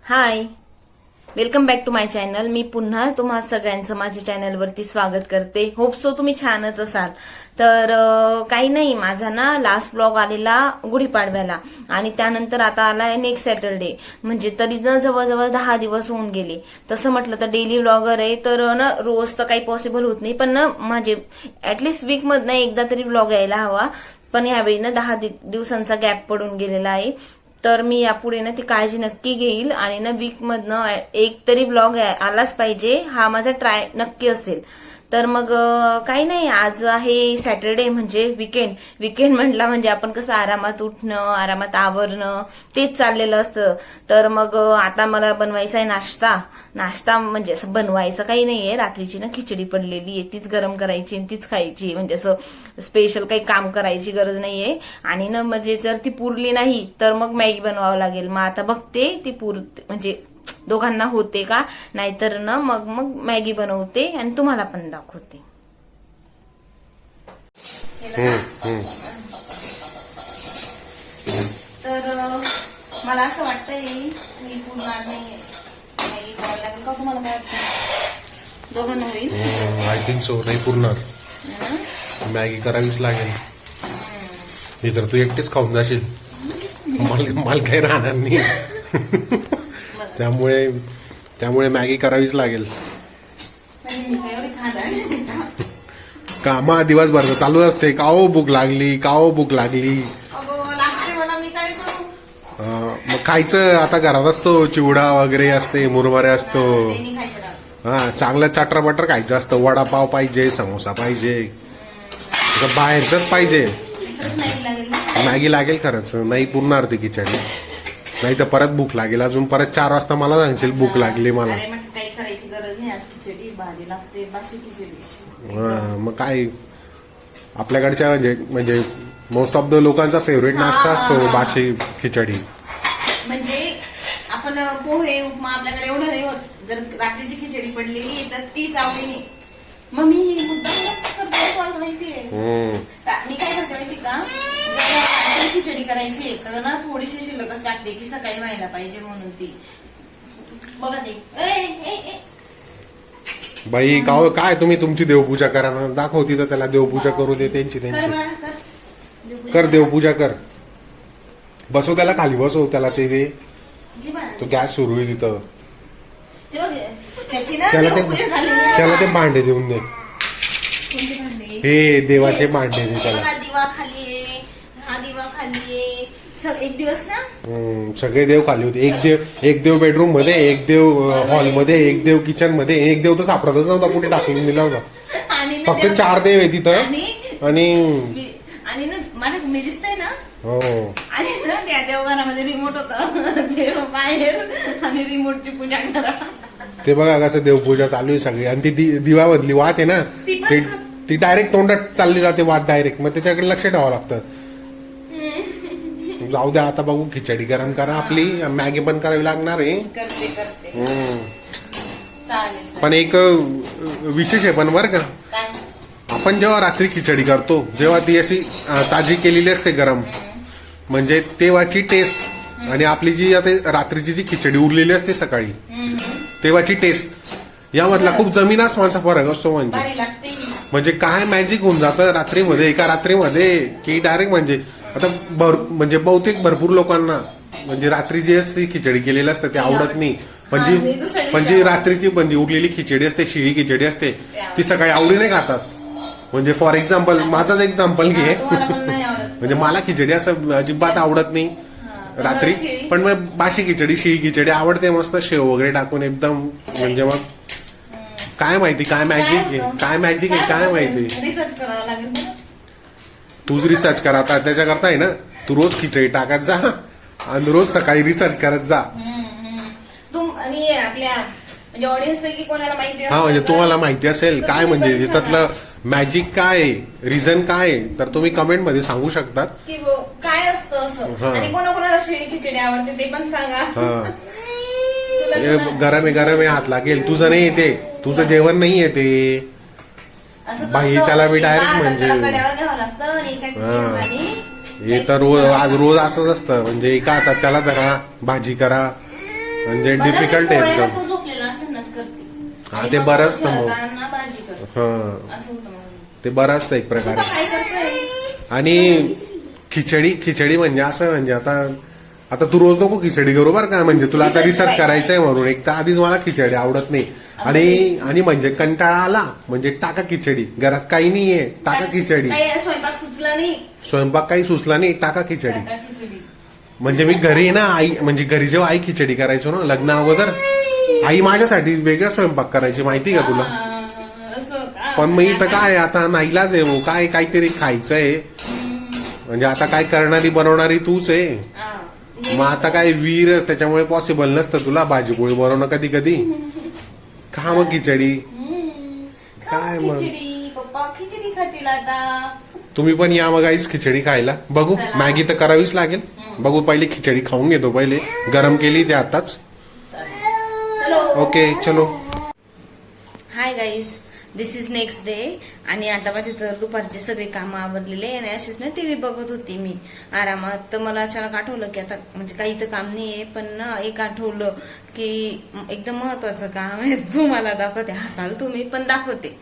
High, welcome back to my channel. मी पुन्हा तुम्हा सगळ्यांचं माझ्या चॅनलवरती स्वागत करते. होप सो तुम्ही छानच असाल. तर काही नाही, माझा ना लास्ट ब्लॉग आलेला गुढीपाडव्याला आणि त्यानंतर आता आला नेक्स्ट सॅटरडे, म्हणजे तरी ना जवळजवळ 10 दिवस होऊन गेले. तसं म्हटलं तर डेली व्लॉगर आहे, तर ना रोज तर काही पॉसिबल होत नाही, पण ना माझे ऍटलिस्ट वीक मधनं एकदा तरी व्लॉग यायला हवा. पण यावेळी ना 10 दिवसांचा गॅप पडून गेलेला आहे. तर मी यापुढे ना ती काळजी नक्की घेईल आणि ना वीक मधनं एक तरी ब्लॉग आलाच पाहिजे, हा माझा ट्राय नक्की असेल. तर मग काही नाही, आज आहे सॅटरडे म्हणजे विकेंड म्हटला म्हणजे आपण कसं आरामात उठणं, आरामात आवरणं तेच चाललेलं असतं. तर मग आता मला बनवायचा आहे नाश्ता म्हणजे असं बनवायचं काही नाहीये. रात्रीची ना खिचडी पडलेली आहे, तीच गरम करायची आणि तीच खायची, म्हणजे असं स्पेशल काही काम करायची गरज नाहीये. आणि ना म्हणजे जर ती पुरली नाही तर मग मॅगी बनवावं लागेल. मग आता बघते ती म्हणजे दोघांना होते का, नाहीतर ना मग मॅगी बनवते आणि तुम्हाला पण दाखवते. तर मला असं वाटतंय मी पुरणार नाहीये, मॅगी करायला लागेल का? तुम्हाला काय वाटतं, दोघांना होईल? I think so. नाही पुरणार, मॅगी करावीच लागेल. मी तर तू एकटेच खाऊन जाशील, मला काही राहणार नाही. त्यामुळे मॅगी करावीच लागेल. कामा दिवसभर चालू असते, काओ भूक लागली. मग खायचं. आता घरात असतो चिवडा वगैरे असते, मुरमुरे असतो. चांगलं चटर खायचं असतं. वडापाव पाहिजे, समोसा पाहिजे, बाहेरच पाहिजे. मॅगी लागेल खरंच, नाही पुरणार ती खिचडी. नाही तर परत भूक लागेल, अजून परत 4 वाजता मला सांगशील भूक लागली मला. काही करायची गरज नाही, आज खिचडी भाजी लागते, बाशी खिचडी. मग काय, आपल्याकडच्या म्हणजे मोस्ट ऑफ द लोकांचा फेवरेट नाश्ता असतो बाशी खिचडी. म्हणजे आपण पोहे उपमा आपल्याकडे एवढं नाही होत. जर रात्रीची खिचडी पडलेली तर तीच आवडीने मग मी मुद्दामच करते. माहितीये मी काय करते माहिती का, जर खिचडी करायची तर ना थोडीशी शिल्लकच टाकते की सकाळी व्हायला पाहिजे म्हणून. ती बघा ते बाई काय तुम्ही तुमची देवपूजा करा ना, दाखवती तर त्याला देवपूजा करू दे. त्यांची कर देवपूजा कर. बसव त्याला खाली, बसव त्याला. ते दे, तो गॅस सुरू होईल तिथं. त्याला ते भांडे देऊन दे. हे देवाचे भांडे दे त्याला. दिवा खाली, हा दिवा खाली. एक दिवस ना सगळे देव खाली होते. एक देव बेडरूम मध्ये, एक देव हॉल मध्ये, एक देव किचन मध्ये, एक देव तर सापडतच नव्हता, कुठे टाकून दिला होता. फक्त 4 देव आहे तिथं. आणि ना माझ्या मी दिसतंय ना. हो. आणि ना त्या देवघरामध्ये रिमोट होता, देव बाहेर आणि रिमोटची पूजा करा. ते बघा कसं देवपूजा चालू आहे सगळी. आणि ती दिवामधली वात आहे ना, ती डायरेक्ट तोंडात चालली जाते वात डायरेक्ट. मग त्याच्याकडे लक्ष ठेवावं लागतं. जाऊ द्या, आता बघू. खिचडी गरम करा आपली, मॅगी पण करावी लागणार आहे. पण एक विशेष आहे पण बरं का, आपण जेव्हा रात्री खिचडी करतो, जेव्हा ती अशी ताजी केलेली असते गरम, म्हणजे तेव्हाची टेस्ट आणि आपली जी आता रात्रीची जी खिचडी उरलेली असते सकाळी, तेव्हाची टेस्ट यामधला खूप जमीन आसमानचा फरक असतो. म्हणजे काय मॅजिक होऊन जातं रात्रीमध्ये, एका रात्रीमध्ये, की डायरेक्ट म्हणजे आता म्हणजे बहुतेक भरपूर लोकांना म्हणजे रात्री जी असते खिचडी केलेली असते ते आवडत नाही. म्हणजे रात्रीची म्हणजे उरलेली खिचडी असते, शिळी खिचडी असते, ती सकाळी आवडीने खातात. म्हणजे फॉर एक्झाम्पल, माझाच एक्झाम्पल घे. म्हणजे मला खिचडी असं अजिबात आवडत नाही रात्री, पण मग बाशी खिचडी, शिळी खिचडी आवडते. मस्त शेव वगैरे टाकून एकदम. म्हणजे मग काय माहिती काय मॅजिक आहे, काय माहिती. तूच रिसर्च करा आता. त्याच्याकरता आहे ना, तू रोज खिचडी टाकत जा आणि रोज सकाळी रिसर्च करत जा. म्हणजे ऑडियन्स पैकी कोणाला माहिती, म्हणजे तुम्हाला माहिती असेल काय म्हणजे त्यातलं मॅजिक काय, रिझन काय, तर तुम्ही कमेंट मध्ये सांगू शकतात की काय असतं असं. आणि कोणाकोणाला शिळी खिचडी आवडते ते पण सांगा. गरम आहे हात लागेल. तुझं नाही येते, तुझं जेवण नाही येते बाई, त्याला मी डायरेक्ट म्हणजे हे तर रोज असंच असतं. म्हणजे एका हातात त्याला धरा, भाजी करा, म्हणजे मला ते डिफिकल्ट आहे पोळ्याला एकदम. तो झोपलेला असतानाच करते. हा, आणि ते मग बरं असतं मग. खेळताना भाजी करते. हा, असं होतं माझं. ते बरं असतं एक तू प्रकारे. काय करतोय? आणि खिचडी म्हणजे असं म्हणजे आता तू रोज नको खिचडी करू बरं का, म्हणजे तुला आता रिसर्च करायचंय म्हणून. एक तर आधीच मला खिचडी आवडत नाही, आणि म्हणजे कंटाळा आला म्हणजे टाका खिचडी. घरात काही नाहीये, टाका खिचडी. काही स्वयंपाक सुचला नाही. स्वयंपाक काही सुचला नाही, टाका खिचडी. टाका खिचडी. म्हणजे मी घरी ना आई, म्हणजे घरी जेव्हा आई खिचडी करायचो ना लग्न अगोदर, आई माझ्यासाठी वेगळा स्वयंपाक करायची, माहिती का तुला. असं का? पण मग इथं काय आता नाईलाज आहे भाऊ, काय काहीतरी खायचंय. म्हणजे आता काय करणारी बनवणारी तूच आहे. हा. मग आता काय वीर, त्याच्यामुळे पॉसिबल नसतं तुला भाजीपोळी बनवणं कधी कधी. खा मग खिचडी. काय मग खिचडी. पप्पा खिचडी खातील आता. तुम्ही पण या मग आईस खिचडी खायला. बघू, मॅगी तर करावीच लागेल. बघू, पहिले खिचडी खाऊन घेतो. पहिले गरम केली ते आताच. चलो. ओके चलो. Hi guys, this is next day. आणि आता माझे तर दुपारचे सगळे कामं आवरलेले आणि अशीच ना टीव्ही बघत होती मी आरामात. तर मला अचानक आठवलं की आता म्हणजे काही तर काम नाहीये, पण ना एक आठवलं की एकदम महत्वाचं काम आहे. तुम्हाला दाखवते. हसाल तुम्ही पण दाखवते.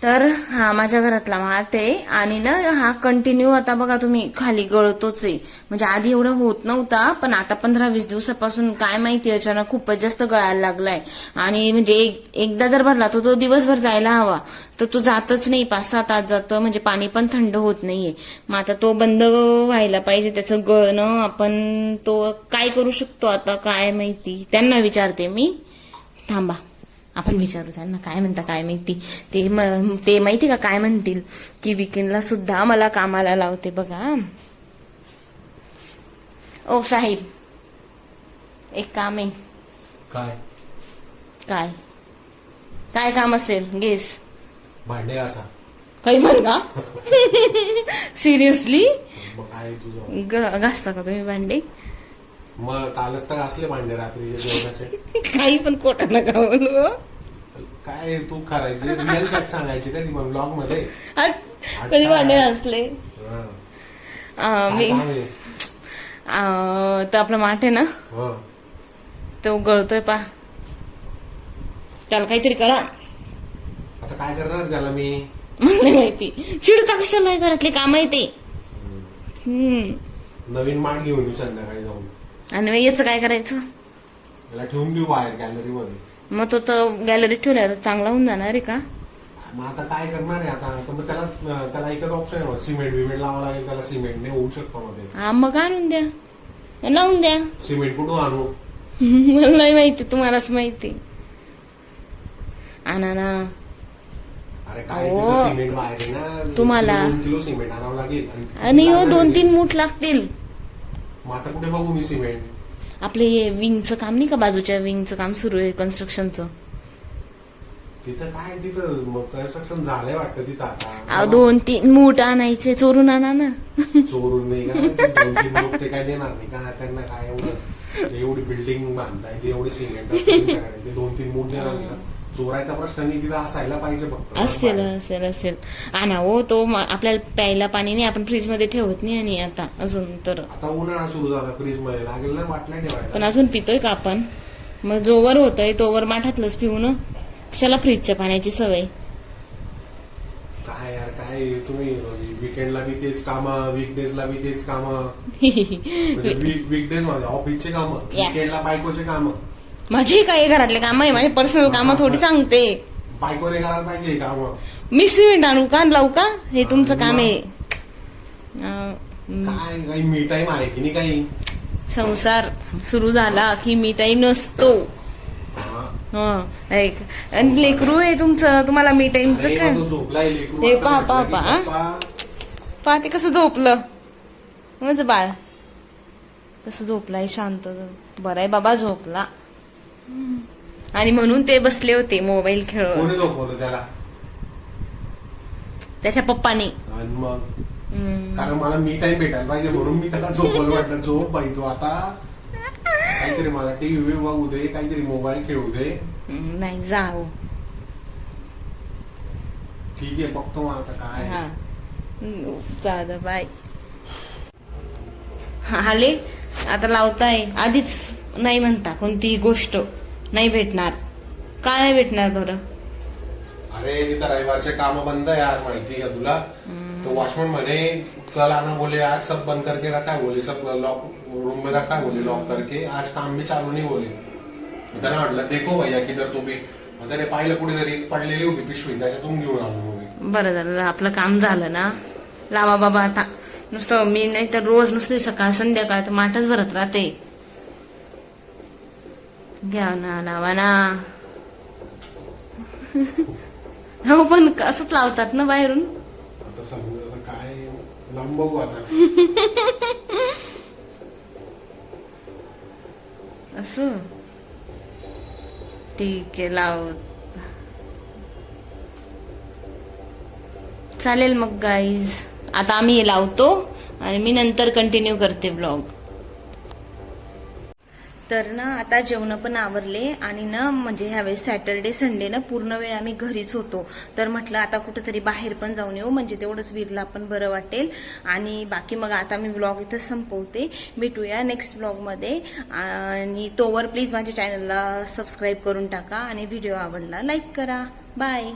तर हा माझ्या घरातला माठ आहे आणि ना हा कंटिन्यू आता बघा तुम्ही खाली गळतोच आहे. म्हणजे आधी एवढं होत नव्हता, पण आता 15-20 दिवसापासून काय माहिती अचानक खूपच जास्त गळायला लागलाय. आणि म्हणजे एकदा जर भरला तर तो दिवसभर जायला हवा, तर तो जातच नाही. 5-6 तास जातं, म्हणजे पाणी पण थंड होत नाहीये. मग आता तो बंद व्हायला पाहिजे त्याचं गळणं. आपण तो काय करू शकतो आता काय माहिती. त्यांना विचारते मी. थांबा, आपण विचारू त्यांना काय म्हणता काय माहिती. ते माहिती का काय म्हणतील की विकेंडला सुद्धा मला कामाला लावते बघा. ओ साहेब, एक काम आहे. काय काय काय काम असेल गेस. भांडे असा काही म्हण का? सिरियसली काय तुझं. घासता का तुम्ही भांडे? मग कालच तर घासले भांडे रात्रीचे जेवणाचे. काही पण खोटा नका बोलू. काय तू करायची रिअल फॅक्ट सांगायची कधी मग ब्लॉग मध्ये. कधी भांडे घासले? हा. मी काय काम आहे? तर आपला माठ आहे ना, हा. तो गळतोय पा. त्याला काहीतरी करा. आता काय करणार त्याला मी. मला नाही माहिती. चिडता कशाला, घरातले काम आहे ते. नवीन माठ घेऊन येऊ संध्याकाळी जाऊन. आणि मग याचं काय करायचं? त्याला ठेवून देऊ बाहेर गॅलरी मध्ये. मग तो तर गॅलरीत ठेवल्यावर चांगला होऊन जाणार आहे का? मग आता काय करणार आहे आता. तर मग त्याला एकच ऑप्शन आहे, सिमेंट बिमेंट लावावं लागेल त्याला. सिमेंटने होऊ शकतो मध्ये. हा मग आणून द्या, लावून द्या. सिमेंट कुठून आणू. मला नाही माहिती, तुम्हालाच माहिती. आणा ना. अरे काय हो. तिथं सिमेंट बाहेर आहे ना. तुम्हाला 2 किलो सिमेंट आणावं लागेल. आणि हो 2-3 मूठ लागतील. मग आता कुठे बघू मी सिमेंट. आपले हे विंगचं काम नाही का, बाजूच्या विंगचं काम सुरू आहे कन्स्ट्रक्शनचं. तिथं काय तिथं कन्स्ट्रक्शन झालंय वाटतं तिथं आता. 2-3 मूठ आणायचे, चोरून आणा ना. चोरून नाही का. 2-3 लोक ते काय देणार नाही का. त्यांना काय एवढी बिल्डिंग बांधताय, एवढे सिमेंट ते 2-3 मूठ देणार नाही का. चोरायचा प्रश्न नाही तिथं, असायला पाहिजे फक्त. असेल आणा हो. तो आपल्याला प्यायला पाणी नाही, आपण फ्रीज मध्ये ठेवत नाही. आणि आता अजून तर आता उन्हाळा सुरू झाला, फ्रीज मध्ये लागेल ना बाटल्या ठेवायला. पण अजून पितोय का आपण? मग जोवर होतंय तोवर माठातलंच पिऊ ना. कशाला फ्रीजच्या पाण्याची सवय. काय यार काय तुम्ही विकेंडला बी तेच काम, वीकडेजला बी तेच काम. वीकडेज मध्ये ऑफिसचे काम, विकेंडला बायकोचे काम. माझे काय घरातले काम आहे, माझे पर्सनल काम थोडी सांगते. बायकोने करायला पाहिजे काम. मी सिमेंट आणू का, लावू का, हे तुमचं काम आहे. काय काही मी टाइम आहे की नाही काही. संसार सुरू झाला की मी टाईम नसतो. आणि लेकरू आहे तुमचं, तुम्हाला मी टाईमचं काय. झोपलाय हे पहा ते कसं झोपलं माझं बाळ. कसं झोपलाय शांत. बरं आहे बाबा झोपला. आणि म्हणून ते बसले होते मोबाईल खेळत. कोणी झोपवलं त्याला. त्याच्या पप्पानी. आणि मग कारण मला मी टाइम भेटायला पाहिजे म्हणून मी त्याला झोपवलं. वाटलं झोप बाई तू आता, काहीतरी मला टीव्ही बघू दे, काहीतरी मोबाईल खेळू दे. नाही जाऊ. ठीक आहे बघतो मग आता काय. जाऊ बाय. आले आता लावताय. आधीच नाही म्हणता कोणतीही गोष्ट नाही भेटणार. का नाही भेटणार बरं? अरे तिथं रविवारचे काम बंद है आज, माहिती है तुला? तो वॉचमैन म्हणे कल आना बोले, आज सब बंद करके रखा है बोले, सब लॉक रूम में रखा है बोले, लॉक करके, आज काम भी चालू नहीं बोले. त्याने म्हटलं देखो भैया किधर तुम्ही, त्याने पाहिलं कुठेतरी पडलेली होती पिशवी, त्याच्यातून घेऊन आलो मी. बरं झालं आपलं काम झालं ना. लावा बाबा आता. नुसतं मी नाही तर रोज नुसते सकाळ संध्याकाळ तर माठच भरत राहते. घ्या ना, लावा ना. हो पण असंच लावतात ना बाहेरून. आता समजा आता काय लांब बघू आता. असं ठीक आहे, लाव. चालेल मग गाईज, आता आम्ही हे लावतो आणि मी नंतर कंटिन्यू करते ब्लॉग. तर ना आता जेवण पण आवरले आणि ना म्हणजे ह्यावेळेस सॅटर्डे संडे ना पूर्ण वेळ आम्ही घरीच होतो. तर म्हटलं आता कुठेतरी बाहेर पण जाऊन येऊ, म्हणजे तेवढंच वीरला पण बरं वाटेल. आणि बाकी मग आता मी व्लॉग इथं संपवते. भेटूया नेक्स्ट व्लॉगमध्ये. आणि तोवर प्लीज माझ्या चॅनलला सबस्क्राईब करून टाका आणि व्हिडिओ आवडला लाईक करा. बाय.